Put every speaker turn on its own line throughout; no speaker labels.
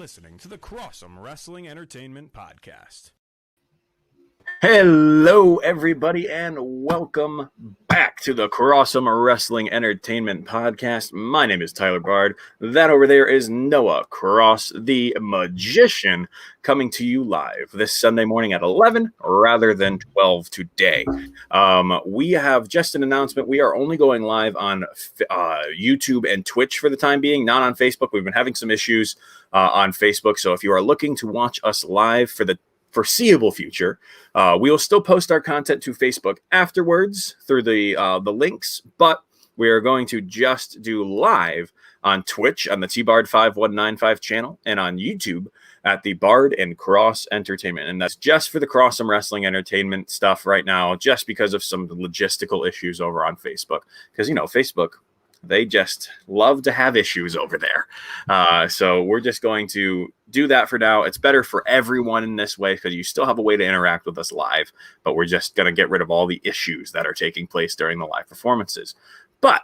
listening to the Cross'em Wrestling Entertainment Podcast.
Hello, everybody, and welcome back to the Cross'em Wrestling Entertainment Podcast. My name is Tyler Bard. That over there is Noah Cross, the Magician, coming to you live this Sunday morning at 11 rather than 12 today. We have just an announcement. We are only going live on YouTube and Twitch for the time being, not on Facebook. We've been having some issues on Facebook, so if you are looking to watch us live for the foreseeable future, we will still post our content to Facebook afterwards through the links, but we are going to just do live on Twitch on the T-Bard 5195 channel and on YouTube at the Bard and Cross Entertainment. And that's just for the Cross'em Wrestling Entertainment stuff right now, just because of some logistical issues over on Facebook. Because, you know, Facebook, they just love to have issues over there. So we're just going to do that for now. It's better for everyone in this way because you still have a way to interact with us live, but we're just going to get rid of all the issues that are taking place during the live performances. But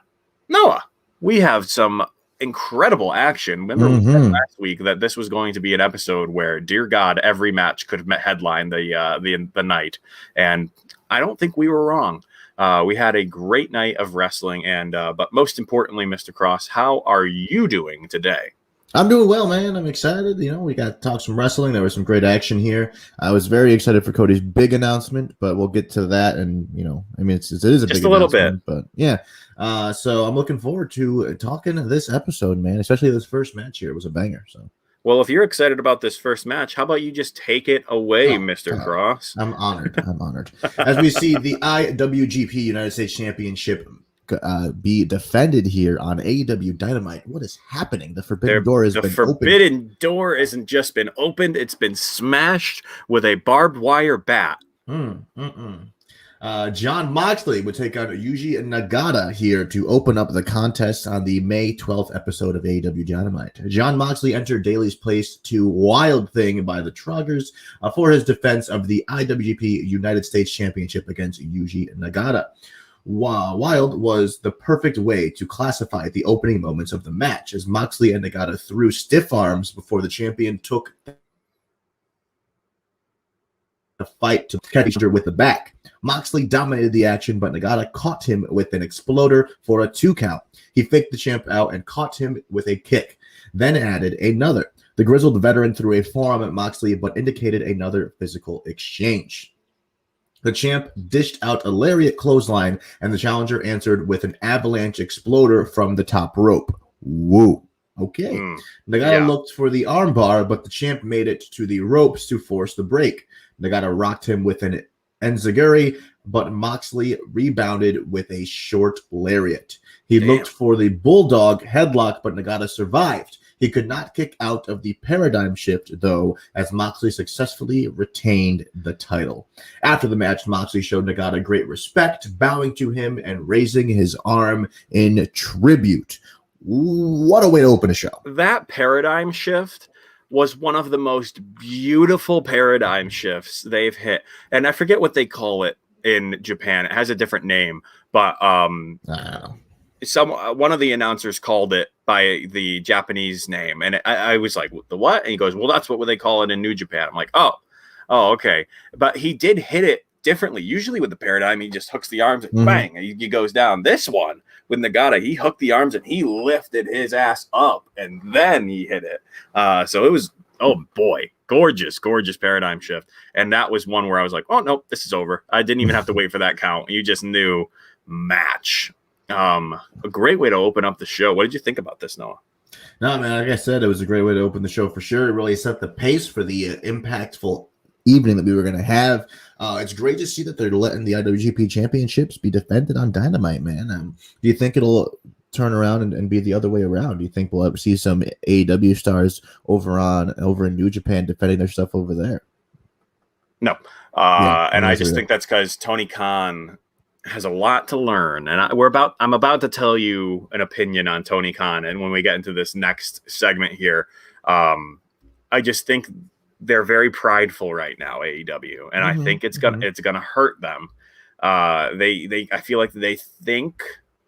Noah, we have some incredible action. Remember we said last week that this was going to be an episode where, dear God, every match could headline the night. And I don't think we were wrong. We had a great night of wrestling, and but most importantly, Mr. Cross, how are you doing today?
I'm doing well, man. I'm excited. You know, we got to talk some wrestling. There was some great action here. I was very excited for Cody's big announcement, but we'll get to that. And, you know, I mean, it is a
just
big
a little bit,
but yeah. So I'm looking forward to talking this episode, man, especially this first match here. It was a banger. So.
Well, if you're excited about this first match, how about you just take it away, Mr. Cross?
I'm honored. I'm honored. As we see the IWGP United States Championship be defended here on AEW Dynamite. What is happening? The forbidden door has been opened. The
forbidden door isn't just been opened, it's been smashed with a barbed wire bat.
Jon Moxley would take on Yuji Nagata here to open up the contest on the May 12th episode of AEW Dynamite. Jon Moxley entered Daily's place to Wild Thing by the Troggers for his defense of the IWGP United States Championship against Yuji Nagata. Wild was the perfect way to classify the opening moments of the match, as Moxley and Nagata threw stiff arms before the champion took the fight to catch each other with the back. Moxley dominated the action, but Nagata caught him with an exploder for a 2 count. He faked the champ out and caught him with a kick, then added another. The grizzled veteran threw a forearm at Moxley, but indicated another physical exchange. The champ dished out a lariat clothesline, and the challenger answered with an avalanche exploder from the top rope. Woo. Okay. Nagata looked for the armbar, but the champ made it to the ropes to force the break. Nagata rocked him with an enziguri, but Moxley rebounded with a short lariat. He looked for the bulldog headlock, but Nagata survived. He could not kick out of the paradigm shift, though, as Moxley successfully retained the title. After the match, Moxley showed Nagata great respect, bowing to him and raising his arm in tribute. What a way to open a show.
That paradigm shift was one of the most beautiful paradigm shifts they've hit. And I forget what they call it in Japan. It has a different name, but I don't know. One of the announcers called it by the Japanese name, and I was like, the what? And he goes, well, that's what they call it in New Japan. I'm like, oh, okay. But he did hit it differently. Usually with the paradigm, he just hooks the arms and bang, and he goes down. This one with Nagata, he hooked the arms and he lifted his ass up, and then he hit it. So it was, oh boy, gorgeous paradigm shift. And that was one where I was like, oh no, this is over. I didn't even have to wait for that count. You just knew match. A great way to open up the show. What did you think about this, Noah?
No, man, like I said, it was a great way to open the show for sure. It really set the pace for the impactful evening that we were going to have. It's great to see that they're letting the IWGP championships be defended on Dynamite, man. Do you think it'll turn around and be the other way around? Do you think we'll see some AEW stars over in New Japan defending their stuff over there?
No. And I just think that's because Tony Khan has a lot to learn, and I'm about to tell you an opinion on Tony Khan, and when we get into this next segment here, I just think they're very prideful right now, AEW, and I think it's gonna hurt them. I feel like they think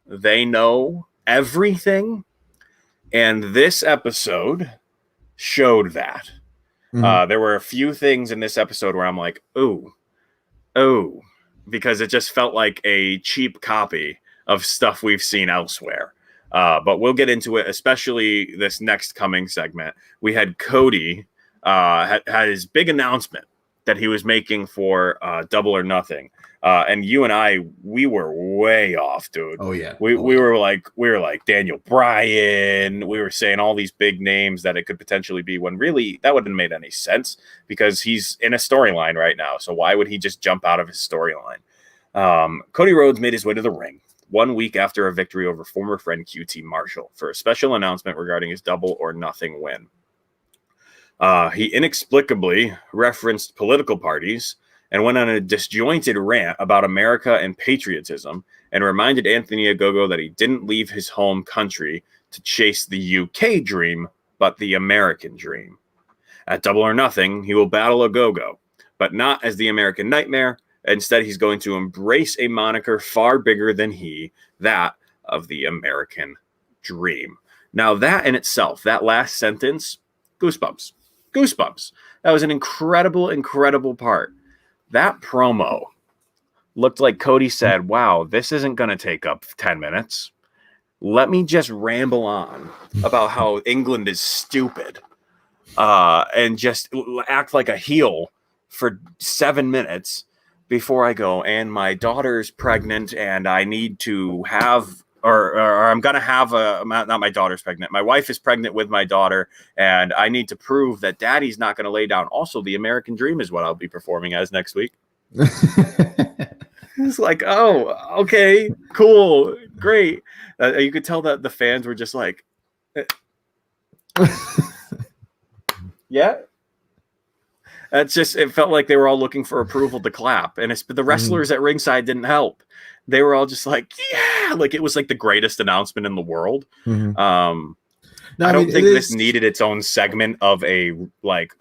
they know everything, and this episode showed that.
Mhm.
There were a few things in this episode where I'm like, oh, because it just felt like a cheap copy of stuff we've seen elsewhere. But we'll get into it, especially this next coming segment. We had Cody had his big announcement that he was making for Double or Nothing. And you and I, we were way off, dude.
Oh yeah.
We were like Daniel Bryan. We were saying all these big names that it could potentially be, when really that wouldn't have made any sense because he's in a storyline right now. So why would he just jump out of his storyline? Cody Rhodes made his way to the ring 1 week after a victory over former friend QT Marshall for a special announcement regarding his Double or Nothing win. He inexplicably referenced political parties and went on a disjointed rant about America and patriotism, and reminded Anthony Ogogo that he didn't leave his home country to chase the UK dream, but the American dream. At Double or Nothing, he will battle Ogogo, but not as the American Nightmare. Instead, he's going to embrace a moniker far bigger than he, that of the American dream. Now, that in itself, that last sentence, goosebumps. That was an incredible part. That promo looked like Cody said, wow, this isn't going to take up 10 minutes. Let me just ramble on about how England is stupid and just act like a heel for 7 minutes before I go, and my daughter's pregnant and I need to have, or I'm going to have not my daughter's pregnant. My wife is pregnant with my daughter, and I need to prove that daddy's not going to lay down. Also, the American Dream is what I'll be performing as next week. It's like, oh, okay, cool, great. You could tell that the fans were just like, yeah. That's just, it felt like they were all looking for approval to clap. And the wrestlers at ringside didn't help. They were all just like, yeah, like it was like the greatest announcement in the world.
No,
I don't think this needed its own segment of a like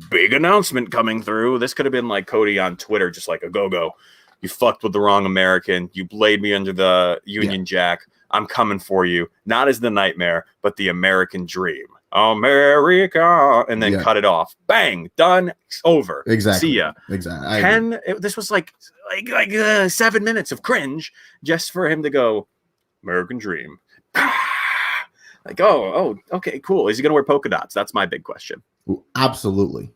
big announcement coming through. This could have been like Cody on Twitter, just like a go-go. You fucked with the wrong American. You laid me under the Union Jack. I'm coming for you. Not as the Nightmare, but the American Dream. America, and then cut it off. Bang, done, over.
Exactly.
See ya.
Exactly.
This was like 7 minutes of cringe just for him to go American Dream. Like, oh, okay, cool. Is he gonna wear polka dots? That's my big question.
Ooh, absolutely.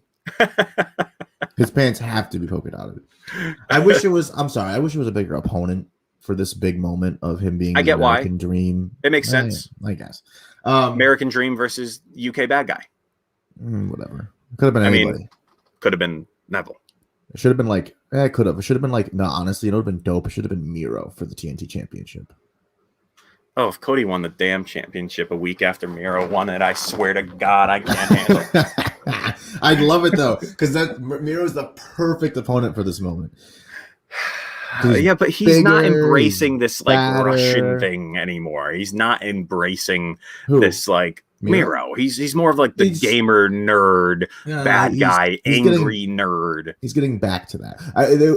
His pants have to be polka dotted. I wish it was a bigger opponent for this big moment of him being
I get
American
why.
Dream.
It makes sense.
I guess.
American Dream versus UK bad guy.
Whatever. Could have been anybody.
Could have been Neville.
It should have been like, it could have. It should have been like, no, honestly, it would have been dope. It should have been Miro for the TNT Championship.
Oh, if Cody won the damn championship a week after Miro won it, I swear to God, I can't handle it.
I'd love it though, because Miro's the perfect opponent for this moment.
Yeah, but he's not embracing this like Russian thing anymore. He's not embracing this like Miro. He's more of like the gamer nerd, bad guy, angry nerd.
He's getting back to that.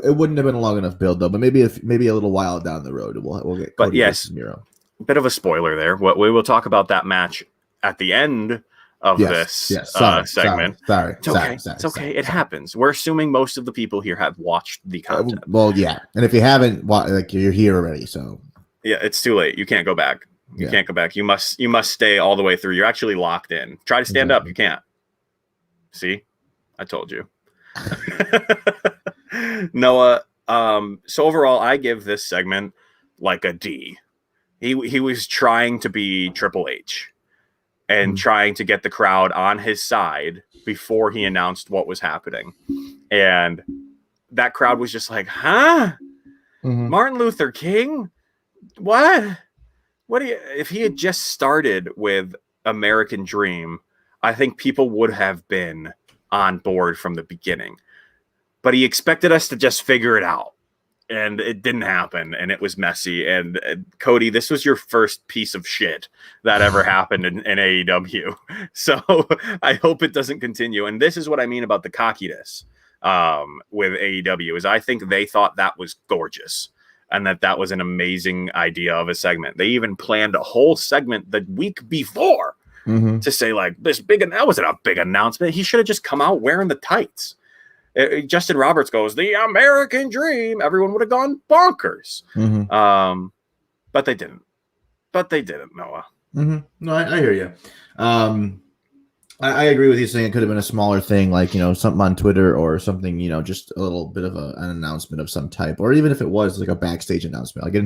It wouldn't have been a long enough build though, but maybe a little while down the road we'll get. Cody versus Miro.
Bit of a spoiler there. We will talk about that match at the end of this segment.
Sorry.
It's okay. It happens. We're assuming most of the people here have watched the content.
Well, yeah. And if you haven't, like you're here already, so
yeah, it's too late. You can't go back. You can't go back. You must stay all the way through. You're actually locked in. Try to stand up. You can't. See? I told you. Noah, so overall, I give this segment like a D. He was trying to be Triple H and trying to get the crowd on his side before he announced what was happening. And that crowd was just like, huh? Martin Luther King? What? If he had just started with American Dream, I think people would have been on board from the beginning. But he expected us to just figure it out. And it didn't happen, and it was messy. And Cody, this was your first piece of shit that ever happened in AEW. So I hope it doesn't continue. And this is what I mean about the cockiness with AEW, is I think they thought that was gorgeous and that was an amazing idea of a segment. They even planned a whole segment the week before to say like this big. That wasn't a big announcement. He should have just come out wearing the tights. Justin Roberts goes, the American Dream. Everyone would have gone bonkers. But they didn't. Noah.
No, I hear you. I agree with you saying it could have been a smaller thing, like, something on Twitter or something, just a little bit of an announcement of some type, or even if it was like a backstage announcement, like he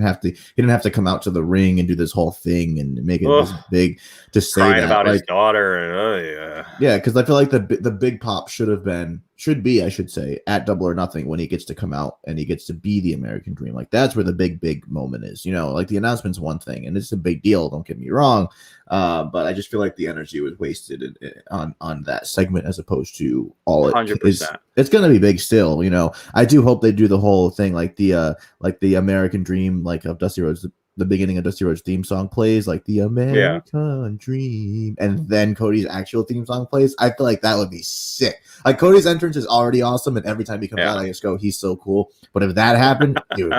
didn't have to come out to the ring and do this whole thing and make it this big to say
crying
that
about
like,
his daughter.
Yeah, because I feel like the big pop should be, I should say, at Double or Nothing when he gets to come out and he gets to be the American Dream. Like that's where the big moment is. Like the announcement's one thing and it's a big deal. Don't get me wrong, but I just feel like the energy was wasted on that segment as opposed to all 100%. It's gonna be big still. I do hope they do the whole thing like the American Dream, like of Dusty Rhodes. The beginning of Dusty Rhodes' theme song plays, like the American Dream, and then Cody's actual theme song plays. I feel like that would be sick. Like Cody's entrance is already awesome, and every time he comes out, I just go, he's so cool. But if that happened, dude,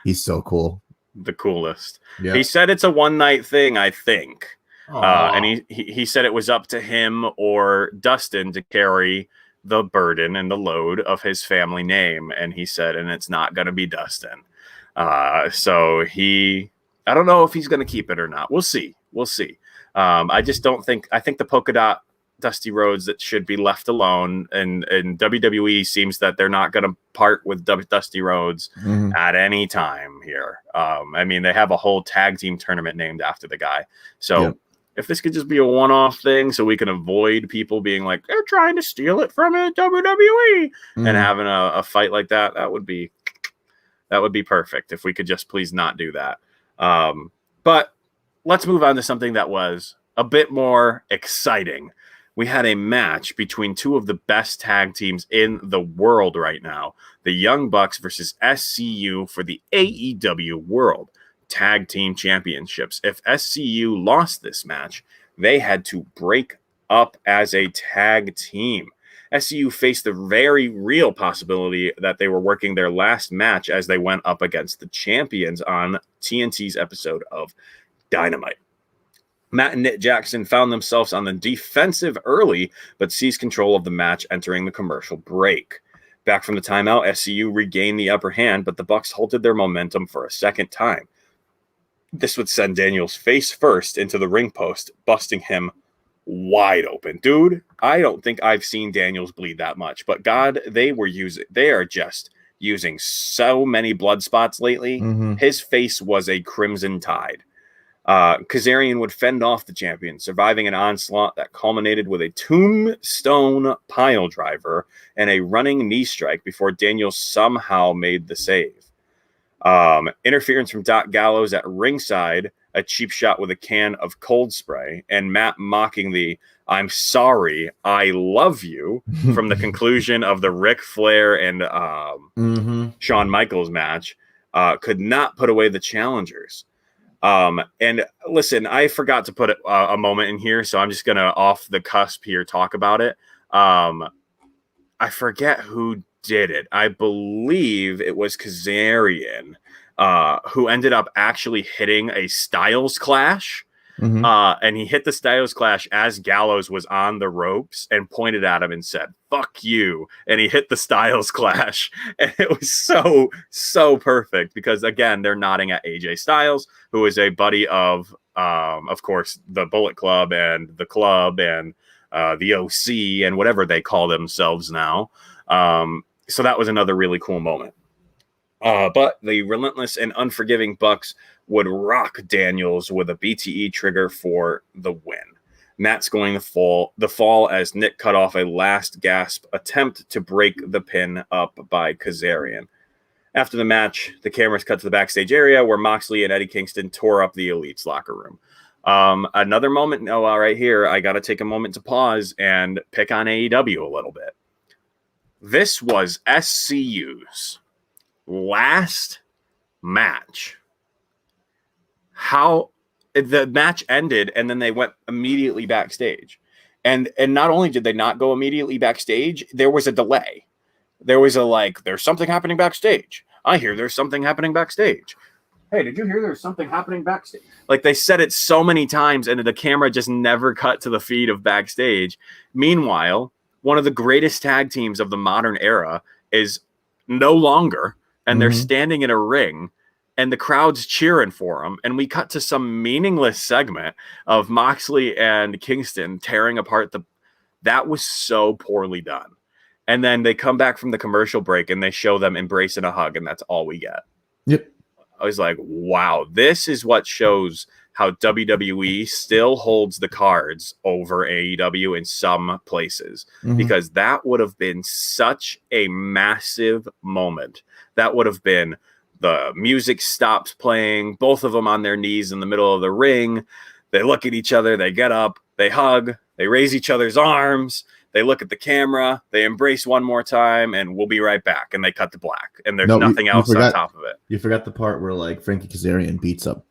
he's so cool.
The coolest.
Yeah.
He said it's a one-night thing, I think. And he said it was up to him or Dustin to carry the burden and the load of his family name. And he said, and it's not going to be Dustin. So I don't know if he's going to keep it or not. We'll see. I just don't think, I think the polka dot Dusty Rhodes that should be left alone, and WWE seems that they're not going to part with Dusty Rhodes at any time here. I mean, they have a whole tag team tournament named after the guy. So if this could just be a one-off thing so we can avoid people being like, they're trying to steal it from a WWE and having a fight like that, that would be perfect if we could just please not do that. But let's move on to something that was a bit more exciting. We had a match between two of the best tag teams in the world right now, the Young Bucks versus SCU for the AEW World Tag Team Championships. If SCU lost this match, they had to break up as a tag team. SCU faced the very real possibility that they were working their last match as they went up against the champions on TNT's episode of Dynamite. Matt and Nick Jackson found themselves on the defensive early, but seized control of the match entering the commercial break. Back from the timeout, SCU regained the upper hand, but the Bucks halted their momentum for a second time. This would send Daniels face first into the ring post, busting him wide open. Dude, I don't think I've seen Daniels bleed that much, but God, they are just using so many blood spots lately. His face was a crimson tide. Kazarian would fend off the champion, surviving an onslaught that culminated with a tombstone pile driver and a running knee strike before Daniels somehow made the save. Interference from Doc Gallows at ringside, a cheap shot with a can of cold spray, and Matt mocking the "I'm sorry, I love you" from the conclusion of the Ric Flair and Shawn Michaels match could not put away the challengers. And listen, I forgot to put a moment in here, so I'm just going to off the cusp here talk about it. I forget who did it. I believe it was Kazarian who ended up actually hitting a Styles Clash. And he hit the Styles Clash as Gallows was on the ropes and pointed at him and said, "Fuck you." And he hit the Styles Clash. And it was so perfect because, again, they're nodding at AJ Styles, who is a buddy of course, the Bullet Club and the Club and the OC and whatever they call themselves now. So that was another really cool moment. But the relentless and unforgiving Bucks would rock Daniels with a BTE trigger for the win. Matt's going to fall as Nick cut off a last gasp attempt to break the pin up by Kazarian. After the match, the cameras cut to the backstage area where Moxley and Eddie Kingston tore up the Elite's locker room. Another moment, Noah, right here, I got to take a moment to pause and pick on AEW a little bit. This was SCU's last match. How the match ended, and then they went immediately backstage. And not only did they not go immediately backstage, there was a delay. There was there's something happening backstage. I hear there's something happening backstage. hey, did you hear there's something happening backstage? Like, they said it so many times, and the camera just never cut to the feed of backstage. Meanwhile, one of the greatest tag teams of the modern era is no longer, and they're standing in a ring, and the crowd's cheering for them. And we cut to some meaningless segment of Moxley and Kingston tearing apart that was so poorly done. And then they come back from the commercial break and they show them embracing a hug, and that's all we get.
Yep.
I was like, wow, this is what shows how WWE still holds the cards over AEW in some places, because that would have been such a massive moment. That would have been the music stops playing, both of them on their knees in the middle of the ring. They look at each other, they get up, they hug, they raise each other's arms, they look at the camera, they embrace one more time, and we'll be right back. And they cut to black, and there's nothing else on top of it.
You forgot the part where like Frankie Kazarian beats up.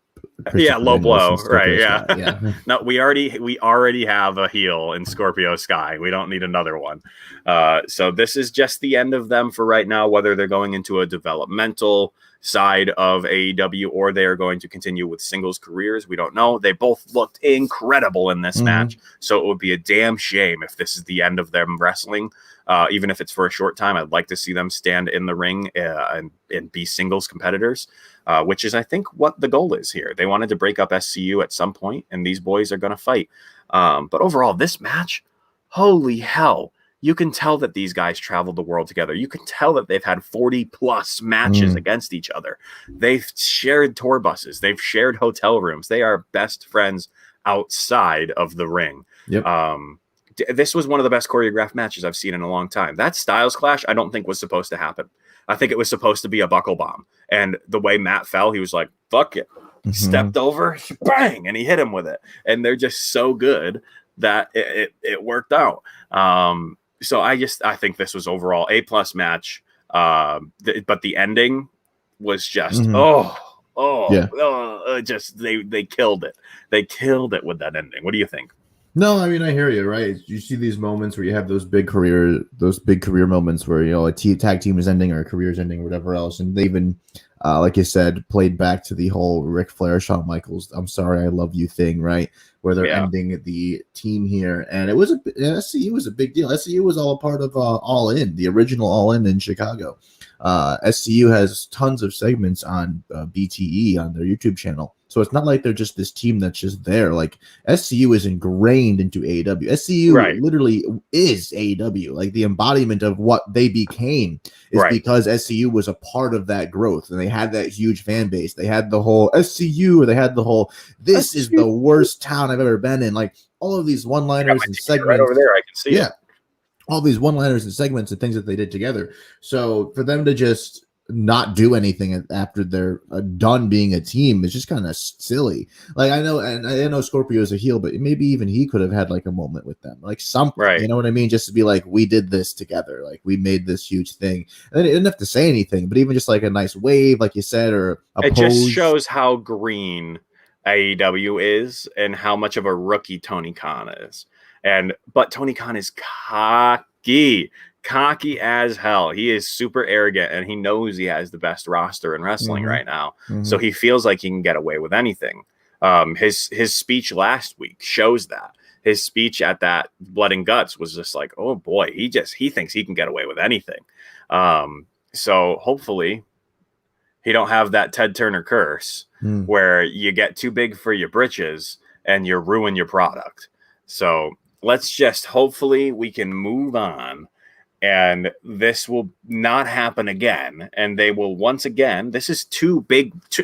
Low blow, right? Yeah. No, we already have a heel in Scorpio Sky. We don't need another one. So this is just the end of them for right now. Whether they're going into a developmental side of AEW or they are going to continue with singles careers, we don't know. They both looked incredible in this match, so it would be a damn shame if this is the end of them wrestling. Even if it's for a short time, I'd like to see them stand in the ring and be singles competitors, which is, I think, what the goal is here. They wanted to break up SCU at some point, and these boys are going to fight. But overall, this match, holy hell, you can tell that these guys traveled the world together. You can tell that they've had 40 plus matches against each other. They've shared tour buses. They've shared hotel rooms. They are best friends outside of the ring.
Yep.
This was one of the best choreographed matches I've seen in a long time. That Styles Clash, I don't think was supposed to happen. I think it was supposed to be a buckle bomb. And the way Matt fell, he was like, fuck it. Stepped over, bang, and he hit him with it. And they're just so good that it worked out. So I think this was overall A+ match. But the ending was just, just they killed it. They killed it with that ending. What do you think?
No, I mean, I hear you, right? You see these moments where you have those big career moments where, you know, a tag team is ending or a career is ending or whatever else. And they even, like you said, played back to the whole Ric Flair, Shawn Michaels, I'm sorry, I love you thing, right? Where they're ending the team here. And it was SCU was a big deal. SCU was all a part of All In, the original All In Chicago. SCU has tons of segments on BTE on their YouTube channel. So it's not like they're just this team that's just there. Like, SCU is ingrained into AEW. SCU literally is AEW. Like, the embodiment of what they became is because SCU was a part of that growth. And they had that huge fan base. They had the whole SCU, or they had the whole, this is the worst town I've ever been in. Like, all of these one-liners and segments. Right over there, I can see it. All these one-liners and segments and things that they did together. So for them to just not do anything after they're done being a team is just kind of silly. Like, I know Scorpio is a heel, but maybe even he could have had like a moment with them, like something, you know what I mean? Just to be like, we did this together. Like, we made this huge thing. And they didn't have to say anything, but even just like a nice wave, like you said, or a
it
pose.
Just shows how green AEW is and how much of a rookie Tony Khan is. But Tony Khan is cocky as hell. He is super arrogant, and he knows he has the best roster in wrestling right now. So he feels like he can get away with anything. His speech last week shows that. His speech at that Blood and Guts was just like, oh boy, he thinks he can get away with anything. So hopefully he don't have that Ted Turner curse where you get too big for your britches and you ruin your product. So let's just hopefully we can move on, and this will not happen again. And they will once again, this is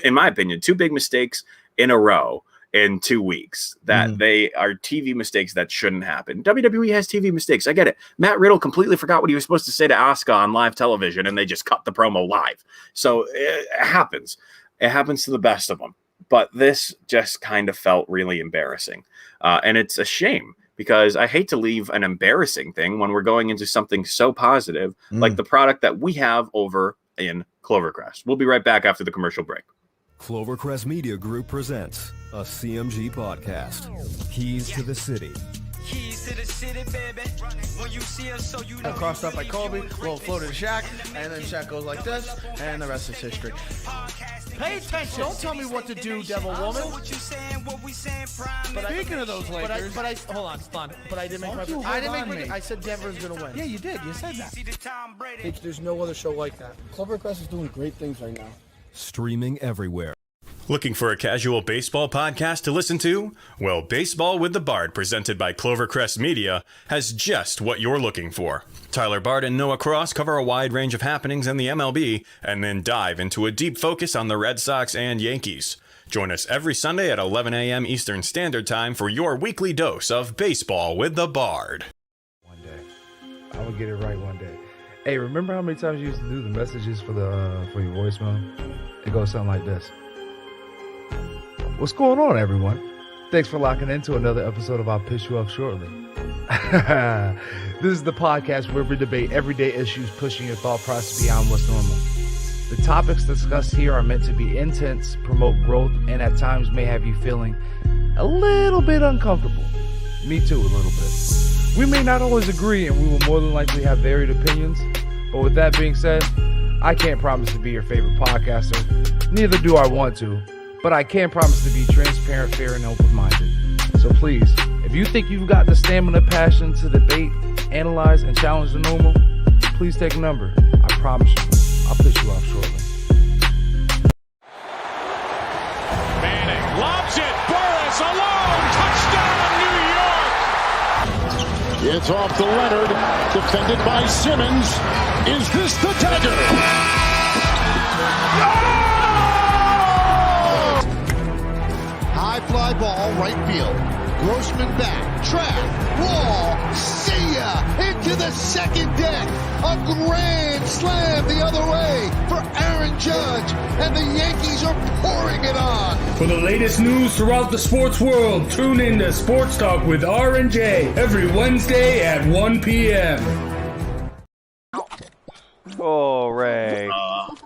in my opinion, two big mistakes in a row in 2 weeks that they are TV mistakes that shouldn't happen. WWE has TV mistakes. I get it. Matt Riddle completely forgot what he was supposed to say to Asuka on live television, and they just cut the promo live. So it happens. It happens to the best of them. But this just kind of felt really embarrassing. And it's a shame, because I hate to leave an embarrassing thing when we're going into something so positive, like the product that we have over in Clovercrest. We'll be right back after the commercial break.
Clovercrest Media Group presents a CMG podcast, Keys to the City.
Keys to the city, baby. When you see us, so you know.
Crossed up by Kobe, little floated to Shaq, and then Shaq goes like this, and the rest is history. Pay attention. Don't tell me what to do, Devil Woman. But speaking of those Lakers, but I hold on. But I didn't make my. I said Denver's gonna win. Yeah, you did. You said that.
There's no other show like that. Clovercrest is doing great things right now.
Streaming everywhere. Looking for a casual baseball podcast to listen to? Well, Baseball with the Bard, presented by Clovercrest Media, has just what you're looking for. Tyler Bard and Noah Cross cover a wide range of happenings in the MLB, and then dive into a deep focus on the Red Sox and Yankees. Join us every Sunday at 11 a.m. Eastern Standard Time for your weekly dose of Baseball with the Bard.
One day. I will get it right one day. Hey, remember how many times you used to do the messages for for your voicemail? It goes something like this. What's going on, everyone? Thanks for locking into another episode of I'll Piss You Up Shortly. This is the podcast where we debate everyday issues, pushing your thought process beyond what's normal. The topics discussed here are meant to be intense, promote growth, and at times may have you feeling a little bit uncomfortable. Me too, a little bit. We may not always agree, and we will more than likely have varied opinions. But with that being said, I can't promise to be your favorite podcaster. Neither do I want to. But I can promise to be transparent, fair, and open-minded. So please, if you think you've got the stamina, passion to debate, analyze, and challenge the normal, please take a number. I promise you, I'll piss you off shortly.
Manning lobs it. Burris alone. Touchdown, New York. It's off to Leonard. Defended by Simmons. Is this the dagger?
High fly ball, right field. Grossman back, track, wall, see ya! Into the second deck. A grand slam the other way for Aaron Judge, and the Yankees are pouring it on.
For the latest news throughout the sports world, tune in to Sports Talk with R&J every Wednesday at 1 p.m.
Oh, Ray.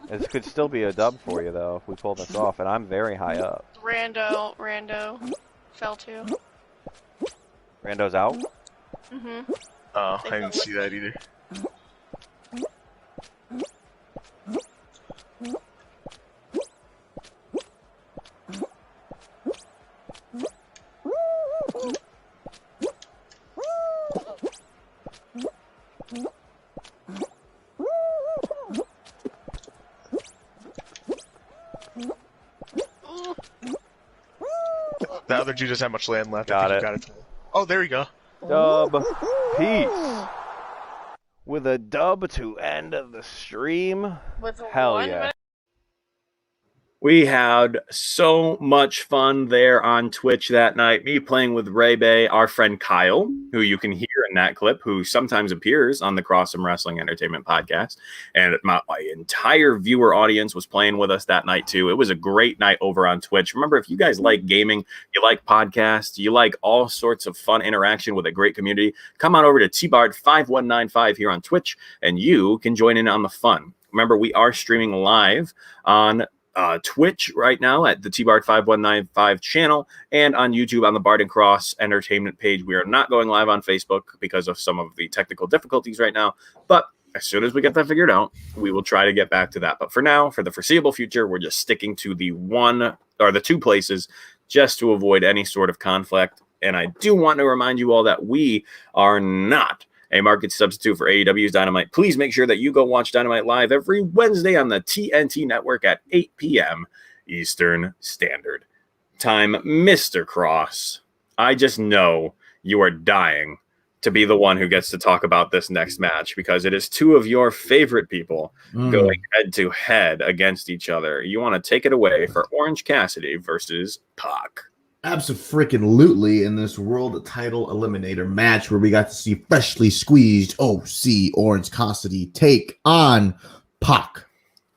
This could still be a dub for you, though, if we pull this off, and I'm very high up.
Rando fell too.
Rando's out?
Mm-hmm.
Oh, I didn't see that either. The other dude doesn't have much land left.
Got it.
Oh, there you go.
Dub peace. With a dub to end of the stream. Hell yeah.
We had so much fun there on Twitch that night. Me playing with Ray Bay, our friend Kyle, who you can hear in that clip, who sometimes appears on the Crossum Wrestling Entertainment podcast. And my entire viewer audience was playing with us that night too. It was a great night over on Twitch. Remember, if you guys like gaming, you like podcasts, you like all sorts of fun interaction with a great community, come on over to TBard5195 here on Twitch, and you can join in on the fun. Remember, we are streaming live on Twitch right now at the TBard5195 channel, and on YouTube on the Bard and Cross Entertainment page. We are not going live on Facebook because of some of the technical difficulties right now, but as soon as we get that figured out, we will try to get back to that. But for now, for the foreseeable future, we're just sticking to the one or the two places just to avoid any sort of conflict. And I do want to remind you all that we are not a market substitute for AEW's Dynamite. Please make sure that you go watch Dynamite live every Wednesday on the TNT network at 8 p.m. Eastern Standard Time. Mr. Cross, I just know you are dying to be the one who gets to talk about this next match, because it is two of your favorite people going head to head against each other. You want to take it away for Orange Cassidy versus Pac.
Absolutely, in this world title eliminator match where we got to see freshly squeezed OC Orange Cassidy take on Pac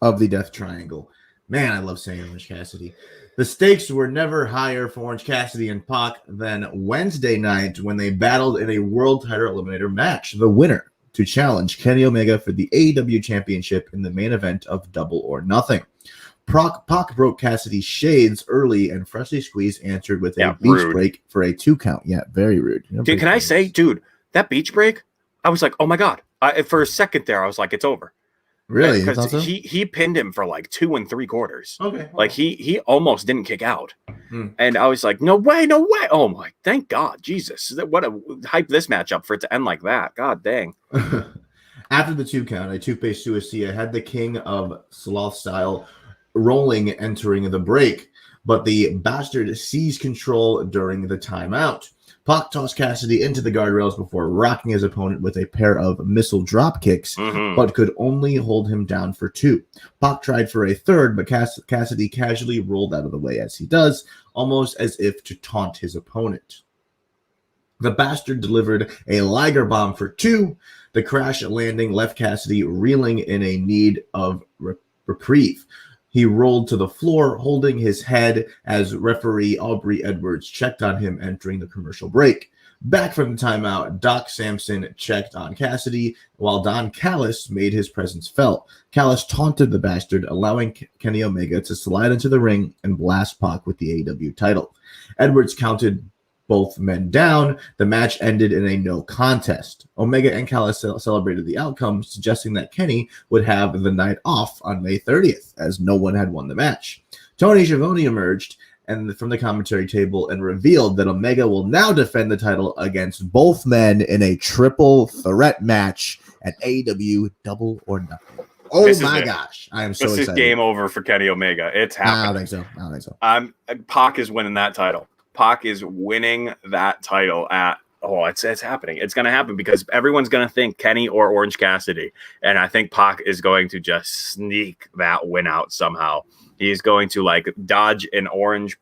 of the Death Triangle. Man, I love saying Orange Cassidy. The stakes were never higher for Orange Cassidy and Pac than Wednesday night when they battled in a world title eliminator match. The winner to challenge Kenny Omega for the AEW Championship in the main event of Double or Nothing. Pac broke Cassidy's shades early and freshly squeezed answered with a beach
rude.
break for a 2 count. Yeah, very rude.
Dude, can I say, dude, that beach break? I was like, oh my god. For a second there, I was like, it's over.
Really?
Because he pinned him for like 2 3/4.
Okay.
Like he almost didn't kick out. And I was like, no way. Oh my, thank God, Jesus. What a hype this match up for it to end like that. God dang.
After the 2 count, a two-face Suicida had the King of Sloth style rolling entering the break, but the bastard seized control during the timeout. Pac tossed Cassidy into the guardrails before rocking his opponent with a pair of missile drop kicks, but could only hold him down for 2. Pac tried for a third, but Cassidy casually rolled out of the way as he does, almost as if to taunt his opponent. The bastard delivered a Liger bomb for 2. The crash landing left Cassidy reeling in a need of reprieve. He rolled to the floor, holding his head as referee Aubrey Edwards checked on him entering the commercial break. Back from the timeout, Doc Samson checked on Cassidy, while Don Callis made his presence felt. Callis taunted the bastard, allowing Kenny Omega to slide into the ring and blast Pac with the AEW title. Edwards counted both men down. The match ended in a no contest. Omega and Callis celebrated the outcome, suggesting that Kenny would have the night off on May 30th, as no one had won the match. Tony Schiavone emerged from the commentary table and revealed that Omega will now defend the title against both men in a triple threat match at AEW Double or Nothing. Oh my gosh. I am so excited.
This is game over for Kenny Omega. It's happening.
I don't think so.
Pac is winning that title. Pac is winning that title it's happening. It's going to happen because everyone's going to think Kenny or Orange Cassidy. And I think Pac is going to just sneak that win out somehow. He's going to like dodge an orange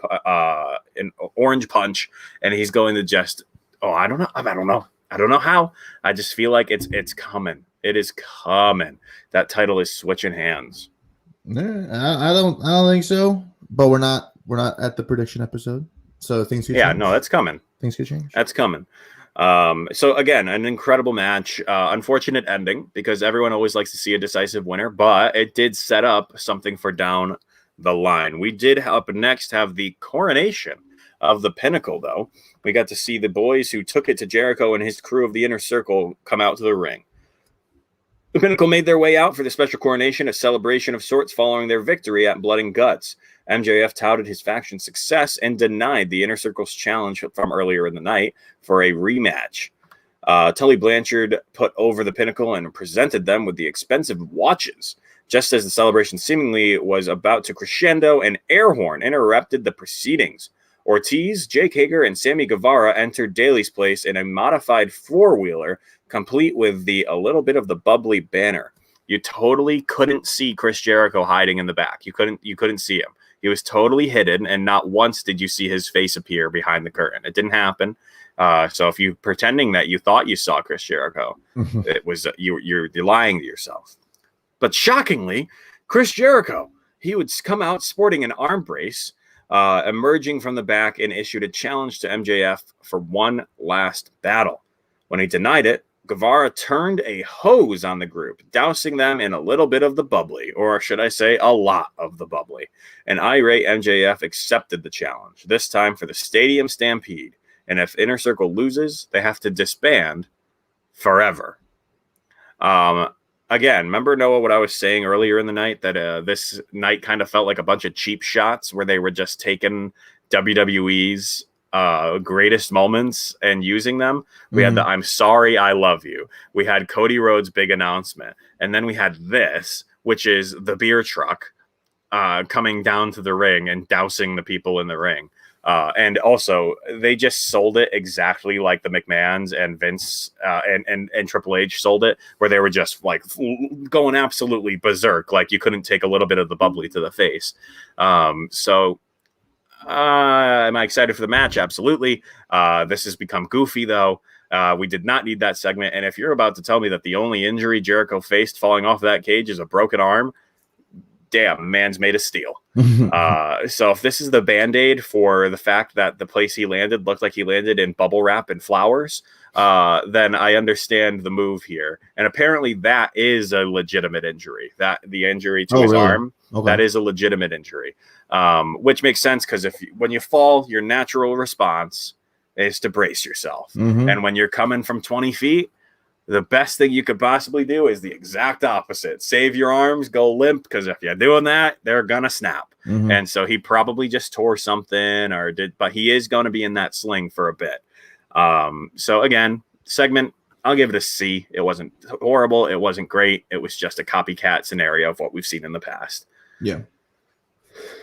punch, and he's going to just, I don't know how. I just feel like it's coming. It is coming. That title is switching hands.
I don't think so, but we're not at the prediction episode. So things could change.
No, that's coming.
Things could change.
That's coming. So again, an incredible match. Unfortunate ending because everyone always likes to see a decisive winner, but it did set up something for down the line. We did up next have the coronation of the Pinnacle, though. We got to see the boys who took it to Jericho and his crew of the Inner Circle come out to the ring. The Pinnacle made their way out for the special coronation, a celebration of sorts following their victory at Blood and Guts. MJF touted his faction's success and denied the Inner Circle's challenge from earlier in the night for a rematch. Tully Blanchard put over the Pinnacle and presented them with the expensive watches. Just as the celebration seemingly was about to crescendo, an air horn interrupted the proceedings. Ortiz, Jake Hager, and Sammy Guevara entered Daly's place in a modified four-wheeler, complete with a little bit of the bubbly banner. You totally couldn't see Chris Jericho hiding in the back. You couldn't see him. He was totally hidden, and not once did you see his face appear behind the curtain. It didn't happen. So if you're pretending that you thought you saw Chris Jericho, it was you're lying to yourself. But shockingly, Chris Jericho, he would come out sporting an arm brace, emerging from the back, and issued a challenge to MJF for one last battle. When he denied it, Guevara turned a hose on the group, dousing them in a little bit of the bubbly, or should I say a lot of the bubbly. An irate MJF accepted the challenge, this time for the Stadium Stampede. And if Inner Circle loses, they have to disband forever. Again, remember, Noah, what I was saying earlier in the night, that this night kind of felt like a bunch of cheap shots where they were just taking WWE's greatest moments and using them. We had the I'm sorry, I love you. We had Cody Rhodes' big announcement. And then we had this, which is the beer truck coming down to the ring and dousing the people in the ring. And also, they just sold it exactly like the McMahons and Vince and Triple H sold it, where they were just like going absolutely berserk. Like you couldn't take a little bit of the bubbly to the face. So am I excited for the match? Absolutely. This has become goofy, though. We did not need that segment. And if you're about to tell me that the only injury Jericho faced falling off that cage is a broken arm, damn, man's made of steel. So if this is the Band-Aid for the fact that the place he landed looked like he landed in bubble wrap and flowers, then I understand the move here. And apparently that is a legitimate injury, that the injury to his arm.
Okay.
That is a legitimate injury, which makes sense because when you fall, your natural response is to brace yourself.
Mhm.
And when you're coming from 20 feet, the best thing you could possibly do is the exact opposite. Save your arms, go limp, because if you're doing that, they're going to snap.
Mhm.
And so he probably just tore something but he is going to be in that sling for a bit. So again, segment, I'll give it a C. It wasn't horrible. It wasn't great. It was just a copycat scenario of what we've seen in the past.
Yeah.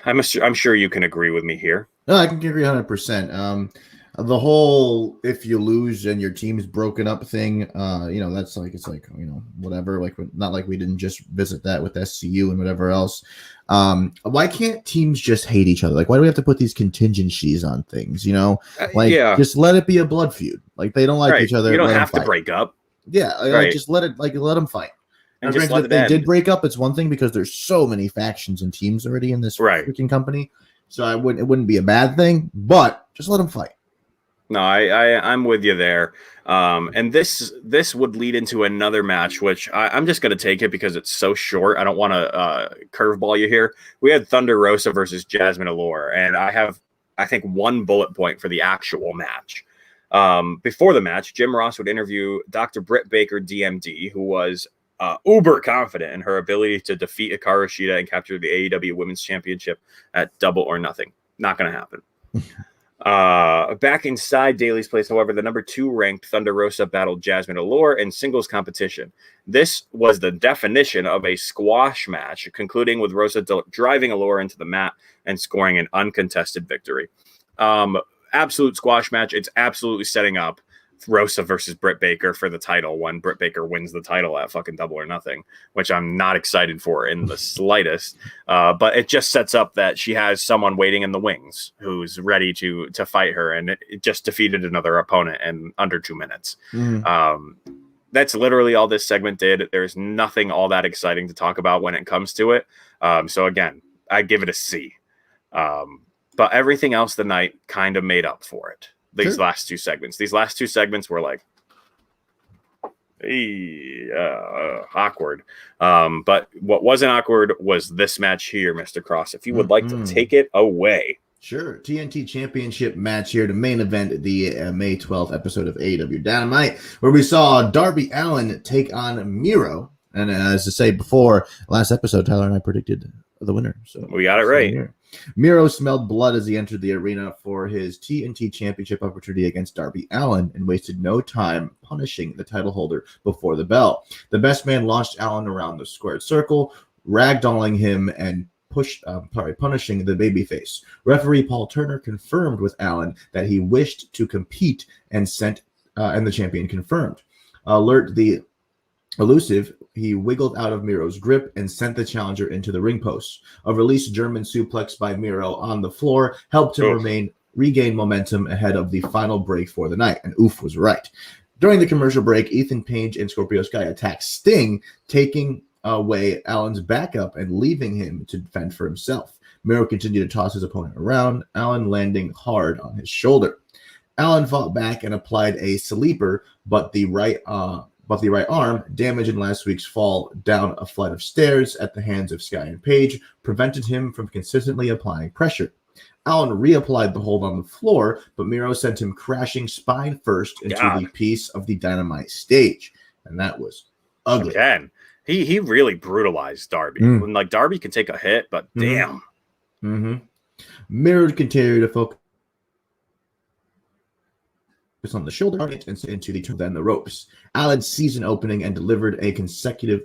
I'm sure you can agree with me here.
No, I can agree 100%. The whole if you lose and your team's broken up thing, that's like, it's like, whatever. Like, not like we didn't just visit that with SCU and whatever else. Why can't teams just hate each other? Like, why do we have to put these contingencies on things? Just let it be a blood feud. Like, they don't like each other.
You don't have to break up.
Yeah,
right.
Just let them fight.
And just let
if they did break up, it's one thing because there's so many factions and teams already in this freaking company. So it wouldn't be a bad thing, but just let them fight.
No, I'm with you there. And this would lead into another match, which I'm just going to take it because it's so short. I don't want to curveball you here. We had Thunder Rosa versus Jasmine Allure, and I have, I think, one bullet point for the actual match. Before the match, Jim Ross would interview Dr. Britt Baker, DMD, who was uber confident in her ability to defeat Hikaru Shida and capture the AEW Women's Championship at Double or Nothing. Not going to happen. Back inside Daly's place, however, the number 2 ranked Thunder Rosa battled Jasmine Allure in singles competition. This was the definition of a squash match, concluding with Rosa driving Allure into the mat and scoring an uncontested victory. Absolute squash match. It's absolutely setting up Rosa versus Britt Baker for the title when Britt Baker wins the title at fucking Double or Nothing, which I'm not excited for in the slightest. But it just sets up that she has someone waiting in the wings who's ready to fight her, and it just defeated another opponent in under 2 minutes. That's literally all this segment did. There's nothing all that exciting to talk about when it comes to it. So again, I give it a C. But everything else the night kind of made up for it. These last two segments were like awkward. But what wasn't awkward was this match here, Mr. Cross. If you would like to take it away.
Sure. TNT Championship match here to main event the May 12th episode of AEW Dynamite, where we saw Darby Allin take on Miro. And as I say before, last episode, Tyler and I predicted the winner. So
we got it right.
Miro smelled blood as he entered the arena for his TNT Championship opportunity against Darby Allin and wasted no time punishing the title holder before the bell. The best man launched Allin around the squared circle, ragdolling him and punishing the babyface. Referee Paul Turner confirmed with Allin that he wished to compete and the champion confirmed. Alert the elusive, he wiggled out of Miro's grip and sent the challenger into the ring post. A released German suplex by Miro on the floor helped him regain momentum ahead of the final break for the night. And oof was right. During the commercial break, Ethan Page and Scorpio Sky attacked Sting, taking away Allen's backup and leaving him to defend for himself. Miro continued to toss his opponent around, Allin landing hard on his shoulder. Allin fought back and applied a sleeper, but the right arm, damaged in last week's fall down a flight of stairs at the hands of Sky and Page, prevented him from consistently applying pressure. Allin reapplied the hold on the floor, but Miro sent him crashing spine first into the piece of the Dynamite stage. And that was ugly.
Again, he really brutalized Darby. When, like, Darby can take a hit, but damn.
Miro continued to focus on the shoulder and into then the ropes. Allen season opening and delivered consecutive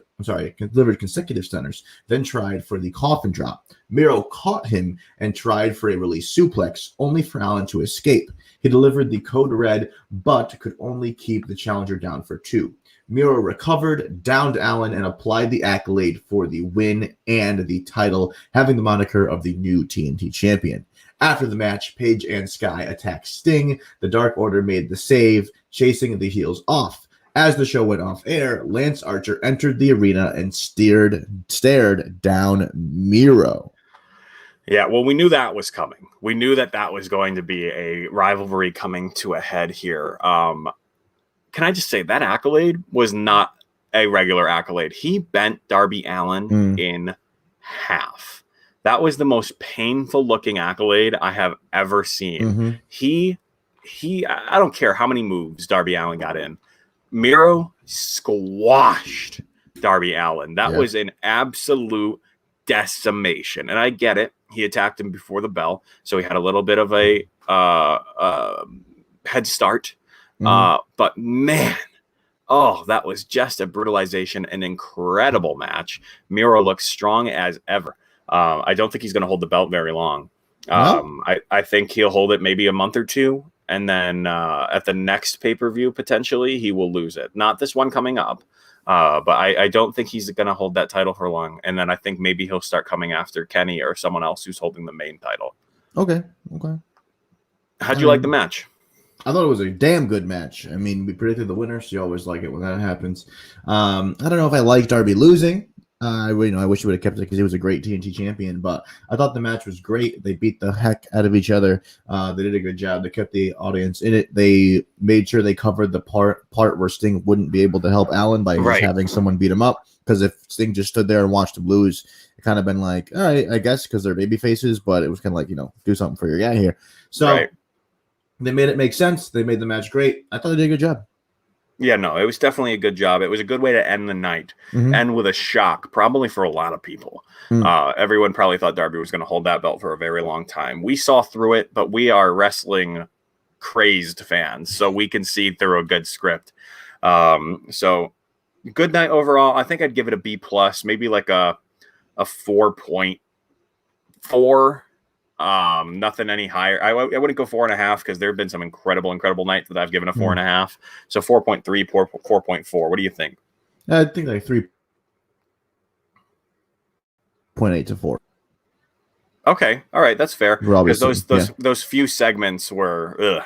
stunners, then tried for the coffin drop. Miro caught him and tried for a release suplex, only for Allen to escape. He delivered the code red, but could only keep the challenger down for 2. Miro recovered, downed Allen, and applied the accolade for the win and the title, having the moniker of the new TNT champion. After the match, Page and Sky attacked Sting. The Dark Order made the save, chasing the heels off. As the show went off air, Lance Archer entered the arena and stared down Miro.
Yeah, well, we knew that was coming. We knew that was going to be a rivalry coming to a head here. Can I just say that accolade was not a regular accolade. He bent Darby Allin in half. That was the most painful looking accolade I have ever seen.
Mm-hmm.
He, I don't care how many moves Darby Allin got in. Miro squashed Darby Allin. That was an absolute decimation. And I get it. He attacked him before the bell, so he had a little bit of a head start. But man, that was just a brutalization, an incredible match. Miro looks strong as ever. I don't think he's going to hold the belt very long. I think he'll hold it maybe a month or two, and then at the next pay-per-view, potentially, he will lose it. Not this one coming up, but I don't think he's going to hold that title for long. And then I think maybe he'll start coming after Kenny or someone else who's holding the main title.
Okay.
How'd you like the match?
I thought it was a damn good match. I mean, we predicted the winner, so you always like it when that happens. I don't know if I like Darby losing. I wish he would have kept it because he was a great TNT champion, but I thought the match was great. They beat the heck out of each other. They did a good job. They kept the audience in it. They made sure they covered the part where Sting wouldn't be able to help Allin by just having someone beat him up. Because if Sting just stood there and watched him lose, it kind of been like, all right, I guess, because they're baby faces, but it was kind of like, do something for your guy here. So they made it make sense. They made the match great. I thought they did a good job.
Yeah, no, it was definitely a good job. It was a good way to end the night, and with a shock, probably for a lot of people. Everyone probably thought Darby was going to hold that belt for a very long time. We saw through it, but we are wrestling crazed fans, so we can see through a good script. So good night overall. I think I'd give it a B+, maybe like a 4.4. Nothing any higher. I wouldn't go 4.5 because there have been some incredible nights that I've given a 4.5. So 4.3, 4.4. What do you think?
I think like 3.8 to 4.
Okay, all right, that's fair. Because those few segments were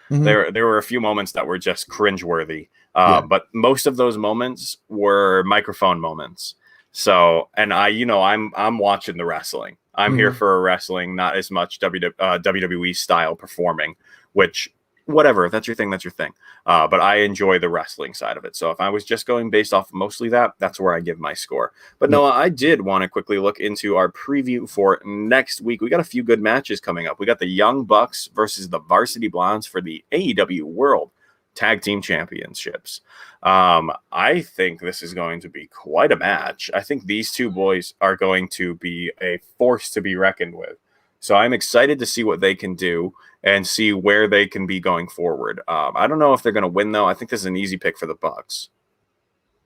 there were a few moments that were just cringeworthy. But most of those moments were microphone moments. So, and I'm watching the wrestling. I'm here for wrestling, not as much WWE style performing, which, whatever, if that's your thing, that's your thing. But I enjoy the wrestling side of it. So if I was just going based off mostly that's where I give my score. But Noah, I did want to quickly look into our preview for next week. We got a few good matches coming up. We got the Young Bucks versus the Varsity Blondes for the AEW World Tag Team Championships. I think this is going to be quite a match. I think these two boys are going to be a force to be reckoned with. So I'm excited to see what they can do and see where they can be going forward. I don't know if they're going to win, though. I think this is an easy pick for the Bucks.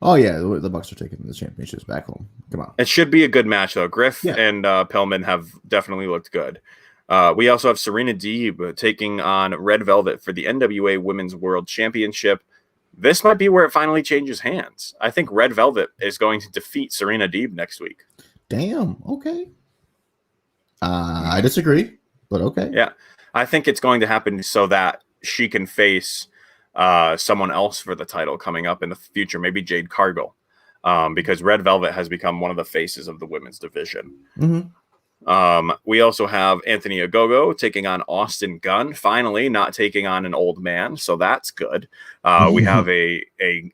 Oh, yeah. The Bucks are taking the championships back home. Come on.
It should be a good match, though. Griff and Pillman have definitely looked good. We also have Serena Deeb taking on Red Velvet for the NWA Women's World Championship. This might be where it finally changes hands. I think Red Velvet is going to defeat Serena Deeb next week.
Damn. Okay. I disagree, but okay.
Yeah. I think it's going to happen so that she can face someone else for the title coming up in the future, maybe Jade Cargill, because Red Velvet has become one of the faces of the women's division. We also have Anthony Ogogo taking on Austin Gunn, finally not taking on an old man, so that's good. We have a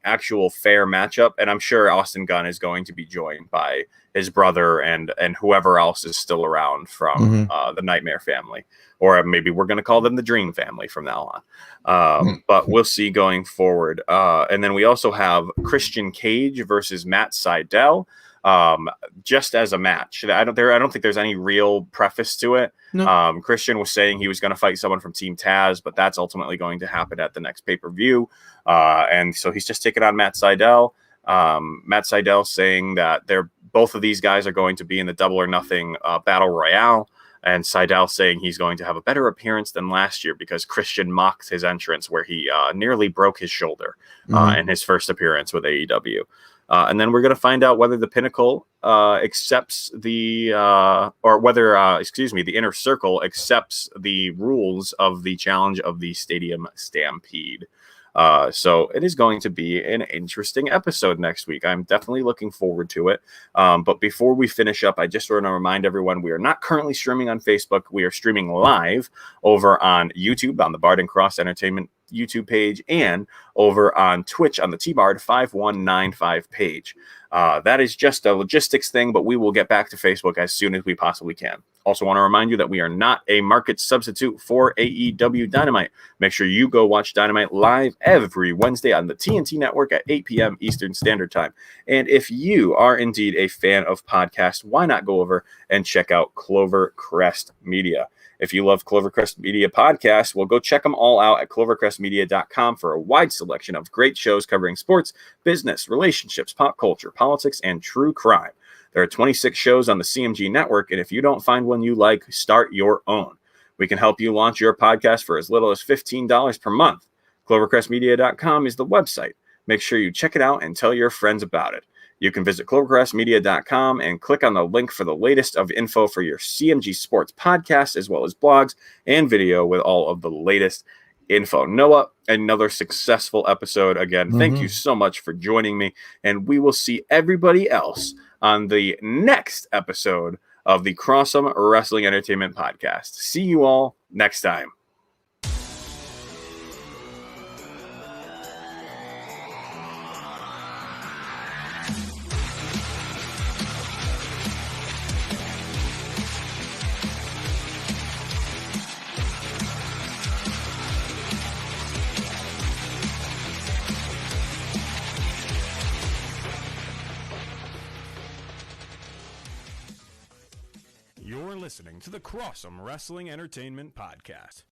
actual fair matchup, and I'm sure Austin Gunn is going to be joined by his brother and whoever else is still around from the Nightmare family, or maybe we're going to call them the Dream family from now on. But we'll see going forward. And then we also have Christian Cage versus Matt Sydal. Just as a match. I don't think there's any real preface to it. No. Christian was saying he was going to fight someone from Team Taz, but that's ultimately going to happen at the next pay-per-view. And so he's just taking on Matt Sydal. Matt Sydal saying that both of these guys are going to be in the Double or Nothing Battle Royale. And Sydal saying he's going to have a better appearance than last year because Christian mocked his entrance where he nearly broke his shoulder in his first appearance with AEW. And then we're going to find out whether the Pinnacle accepts the Inner Circle accepts the rules of the challenge of the Stadium Stampede. So it is going to be an interesting episode next week. I'm definitely looking forward to it. But before we finish up, I just want to remind everyone we are not currently streaming on Facebook. We are streaming live over on YouTube on the Bard and Cross Entertainment YouTube page and over on Twitch on the T-Bard 5195 page. That is just a logistics thing, but we will get back to Facebook as soon as we possibly can. Also want to remind you that we are not a market substitute for AEW Dynamite. Make sure you go watch Dynamite live every Wednesday on the TNT network at 8 p.m. Eastern Standard Time. And if you are indeed a fan of podcasts, why not go over and check out Clovercrest Media? If you love Clovercrest Media podcasts, well, go check them all out at clovercrestmedia.com for a wide selection of great shows covering sports, business, relationships, pop culture, politics, and true crime. There are 26 shows on the CMG network, and if you don't find one you like, start your own. We can help you launch your podcast for as little as $15 per month. Clovercrestmedia.com is the website. Make sure you check it out and tell your friends about it. You can visit clovercrestmedia.com and click on the link for the latest of info for your CMG Sports podcast, as well as blogs and video with all of the latest info. Noah, another successful episode again. Thank you so much for joining me, and we will see everybody else on the next episode of the Crossum Wrestling Entertainment Podcast. See you all next time.
You're listening to the Crossum Wrestling Entertainment Podcast.